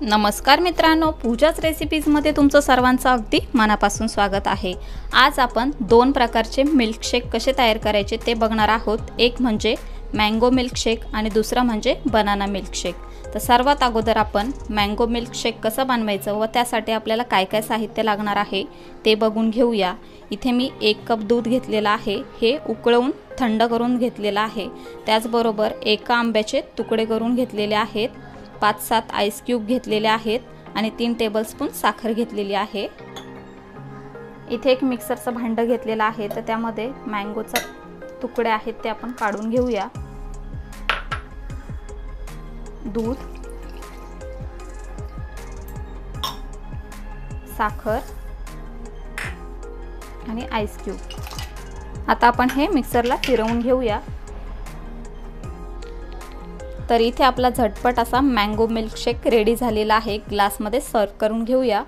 नमस्कार मित्रांनो, पूजाच रेसिपीजमध्ये तुमचं सर्वांचं अगदी मनापासून स्वागत आहे। आज आपण दोन प्रकारचे मिल्कशेक कसे तयार करायचे ते बघणार आहोत। एक म्हणजे मँगो मिल्कशेक आणि दुसरा म्हणजे बनाना मिल्कशेक। तर सर्वात अगोदर आपण मँगो मिल्कशेक कसं बनवायचं व त्यासाठी आपल्याला काय काय साहित्य लागणार आहे ते बघून घेऊया। इथे मी 1 कप दूध घेतलेला आहे, हे उकळवून थंड करून घेतलेला आहे। त्याचबरोबर एका आंब्याचे तुकडे करून घेतलेले आहेत, 5-7 आईस क्यूब घेतलेले आहेत आणि 3 टेबलस्पून साखर घेतलेली आहे। इथे एक मिक्सरचं भांडं घेतलेलं आहे, तर त्यामध्ये मँगोचे तुकडे आहेत ते आपण काढून घेऊया। दूध, साखर आणि आईस क्यूब। आता आपण हे मिक्सरला फिरवून घेऊया। तर इथे आपला झटपट असा मँगो मिल्कशेक रेडी झालेला आहे। ग्लासमध्ये सर्व करून घेऊया।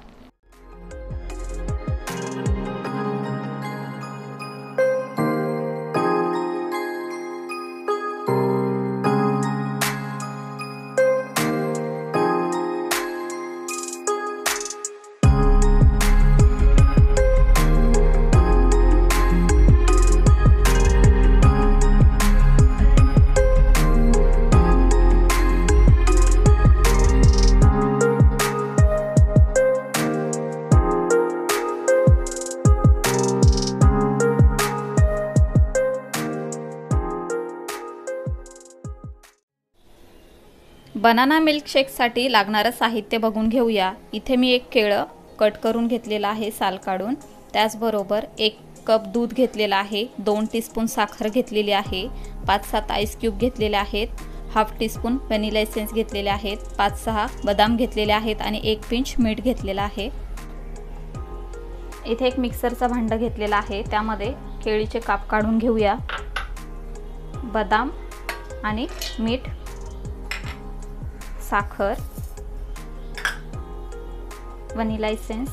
बनाना मिल्कशेकसाठी लागणारे साहित्य बघून घेऊया। इथे मी एक केळं कट करून घेतलेला आहे साल काढून। त्याचबरोबर 1 कप दूध घेतलेला आहे, 2 टीस्पून साखर घेतलेली आहे, 5-7 आईस क्यूब घेतलेले आहेत, हाफ टीस्पून व्हॅनिला एसेन्स घेतलेले आहेत, 5-6 बदाम घेतलेले आहेत आणि 1 पिंच मीठ घेतलेला आहे। इथे एक मिक्सरचा भांडं घेतलेला आहे, त्यामध्ये केळीचे काप काढून घेऊया। बदाम आणि मीठ, साखर, व्हॅनिला एसेन्स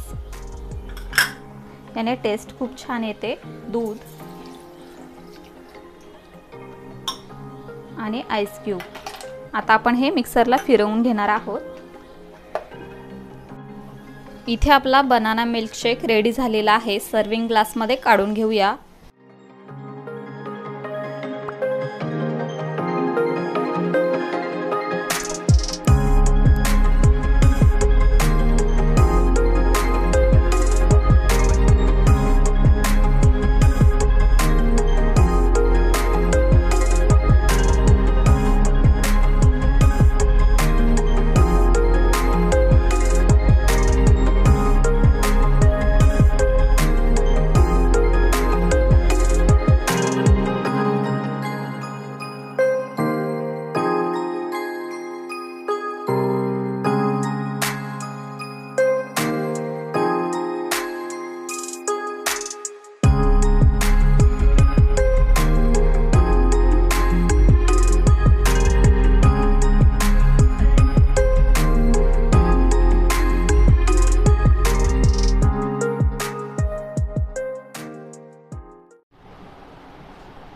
याने टेस्ट खूप छान येते, दूध आणि आईस क्यूब। आता आपण हे मिक्सरला फिरवून घेणार आहोत। इथे आपला बनाना मिल्कशेक रेडी झालेला आहे, सर्विंग ग्लासमध्ये काढून घेऊया।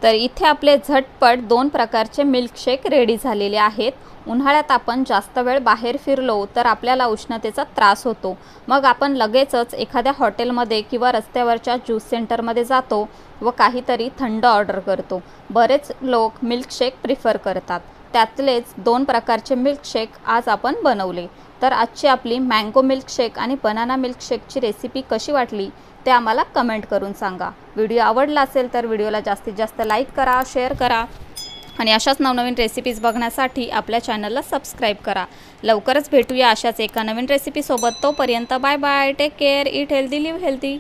तर इथे आपले झटपट 2 प्रकारचे मिल्कशेक रेडी झालेले आहेत। उन्हाळ्यात आपण जास्त वेळ बाहेर फिरलो तर आपल्याला उष्णतेचा त्रास होतो, मग आपण लगेचच एखाद्या हॉटेलमध्ये किंवा रस्त्यावरच्या ज्यूस सेंटरमध्ये जातो व काहीतरी थंड ऑर्डर करतो। बरेच लोक मिल्कशेक प्रिफर करतात, त्यातलेच 2 प्रकारचे मिल्कशेक आज आपण बनवले। तर आजची आपली मँगो मिल्कशेक आणि बनाना मिल्कशेकची रेसिपी कशी वाटली ते आम्हाला कमेंट करून सांगा। व्हिडिओ आवडला असेल तर व्हिडिओला जास्तीत जास्त लाईक करा, शेअर करा आणि अशाच नवनवीन रेसिपीज बघण्यासाठी आपल्या चॅनलला सबस्क्राईब करा। लवकरच भेटूया अशाच एका नवीन रेसिपी सोबत। तोपर्यंत bye bye, take care, eat healthy, live healthy.